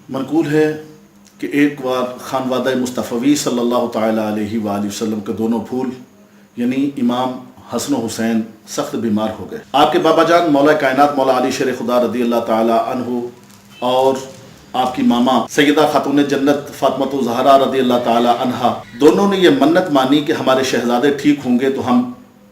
منقول ہے کہ ایک بار خانوادہ مصطفی صلی اللہ تعالیٰ علیہ وآلہ وسلم کے دونوں پھول یعنی امام حسن و حسین سخت بیمار ہو گئے۔ آپ کے بابا جان مولا کائنات مولا علی شیر خدا رضی اللہ تعالیٰ عنہ اور آپ کی ماما سیدہ خاتون جنت فاطمہ الزہرا رضی اللہ تعالیٰ عنہا دونوں نے یہ منت مانی کہ ہمارے شہزادے ٹھیک ہوں گے تو ہم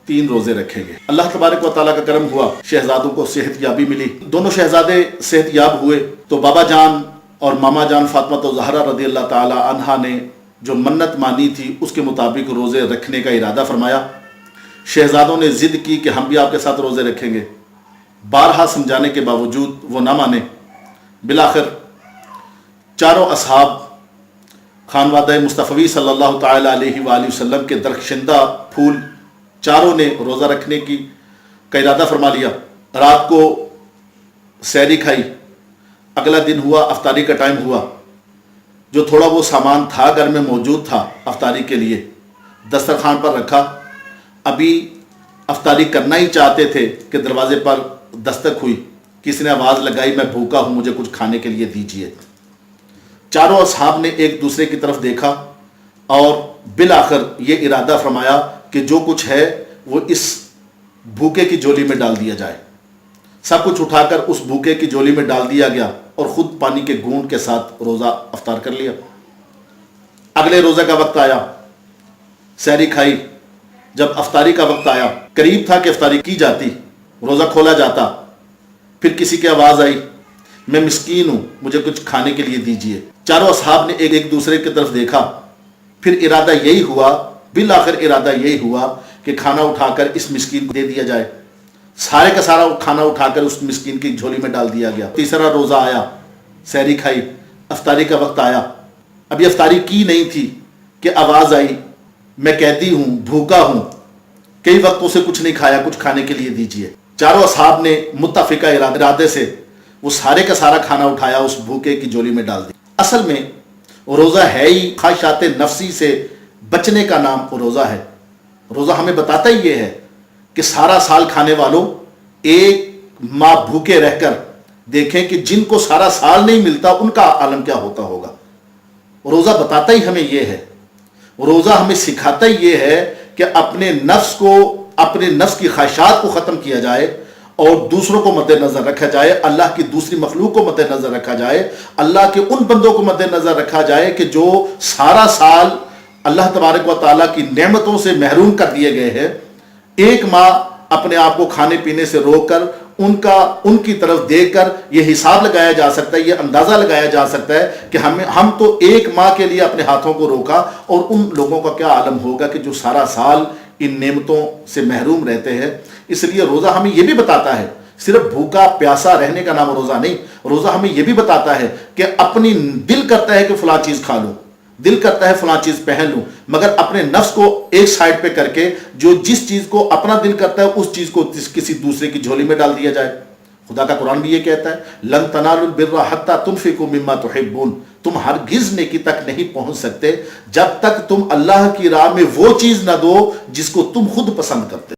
3 روزے رکھیں گے۔ اللہ تبارک و تعالیٰ کا کرم ہوا، شہزادوں کو صحت یابی ملی، دونوں شہزادے صحت یاب ہوئے تو بابا جان اور ماما جان فاطمہ الزہرا رضی اللہ تعالیٰ عنہا نے جو منت مانی تھی اس کے مطابق روزے رکھنے کا ارادہ فرمایا۔ شہزادوں نے ضد کی کہ ہم بھی آپ کے ساتھ روزے رکھیں گے، بارہا سمجھانے کے باوجود وہ نہ مانے۔ بالآخر چاروں اصحاب خانوادہ مصطفی صلی اللہ تعالیٰ علیہ وآلہ وسلم کے درخشندہ پھول چاروں نے روزہ رکھنے کا ارادہ فرما لیا۔ رات کو سحری کھائی، اگلا دن ہوا افطاری کا ٹائم ہوا، جو تھوڑا وہ سامان تھا گھر میں موجود تھا افطاری کے لیے دسترخوان پر رکھا۔ ابھی افطاری کرنا ہی چاہتے تھے کہ دروازے پر دستک ہوئی، کسی نے آواز لگائی میں بھوکا ہوں مجھے کچھ کھانے کے لیے دیجیے۔ چاروں اصحاب نے ایک دوسرے کی طرف دیکھا اور بالآخر یہ ارادہ فرمایا کہ جو کچھ ہے وہ اس بھوکے کی جولی میں ڈال دیا جائے۔ سب کچھ اٹھا کر اس بھوکے کی جولی میں ڈال دیا گیا اور خود پانی کے گھونٹ کے ساتھ روزہ افطار کر لیا۔ اگلے روزہ کا وقت آیا، سحری کھائی، جب افطاری کا وقت آیا قریب تھا کہ افطاری کی جاتی، روزہ کھولا جاتا، پھر کسی کی آواز آئی میں مسکین ہوں مجھے کچھ کھانے کے لیے دیجیے۔ چاروں اصحاب نے ایک دوسرے کی طرف دیکھا، پھر ارادہ یہی ہوا، بالآخر ارادہ یہی ہوا کہ کھانا اٹھا کر اس مسکین کو دے دیا جائے۔ سارے کا سارا کھانا اٹھا کر اس مسکین کی جھولی میں ڈال دیا گیا۔ تیسرا روزہ آیا، سحری کھائی، افطاری کا وقت آیا، ابھی افطاری کی نہیں تھی کہ آواز آئی میں قیدی ہوں بھوکا ہوں، کئی وقتوں سے کچھ نہیں کھایا کچھ کھانے کے لیے دیجیے۔ چاروں اصحاب نے متفقہ ارادے سے وہ سارے کا سارا کھانا اٹھایا اس بھوکے کی جولی میں ڈال دیا۔ اصل میں روزہ ہے ہی خواہشات نفسی سے بچنے کا نام روزہ ہے۔ روزہ ہمیں بتاتا ہی یہ ہے کہ سارا سال کھانے والوں ایک ماہ بھوکے رہ کر دیکھیں کہ جن کو سارا سال نہیں ملتا ان کا عالم کیا ہوتا ہوگا۔ روزہ بتاتا ہی ہمیں یہ ہے، روزہ ہمیں سکھاتا ہی یہ ہے کہ اپنے نفس کی خواہشات کو ختم کیا جائے اور دوسروں کو مد نظر رکھا جائے، اللہ کی دوسری مخلوق کو مد نظر رکھا جائے، اللہ کے ان بندوں کو مد نظر رکھا جائے کہ جو سارا سال اللہ تبارک و تعالیٰ کی نعمتوں سے محروم کر دیے گئے ہیں، ایک ماہ اپنے آپ کو کھانے پینے سے روک کر ان کی طرف دیکھ کر یہ حساب لگایا جا سکتا ہے، یہ اندازہ لگایا جا سکتا ہے کہ ہم تو ایک ماہ کے لیے اپنے ہاتھوں کو روکا اور ان لوگوں کا کیا عالم ہوگا کہ جو سارا سال ان نعمتوں سے محروم رہتے ہیں۔ اس لیے روزہ ہمیں یہ بھی بتاتا ہے، صرف بھوکا پیاسا رہنے کا نام روزہ نہیں، روزہ ہمیں یہ بھی بتاتا ہے کہ اپنی دل کرتا ہے کہ فلاں چیز کھا لوں، دل کرتا ہے فلاں چیز پہن لوں، مگر اپنے نفس کو ایک سائڈ پہ کر کے جو جس چیز کو اپنا دل کرتا ہے اس چیز کو کسی دوسرے کی جھولی میں ڈال دیا جائے۔ خدا کا قرآن بھی یہ کہتا ہے لن تنالوا البر حتی تنفقوا مما تحبون، تم ہرگز نیکی تک نہیں پہنچ سکتے جب تک تم اللہ کی راہ میں وہ چیز نہ دو جس کو تم خود پسند کرتے۔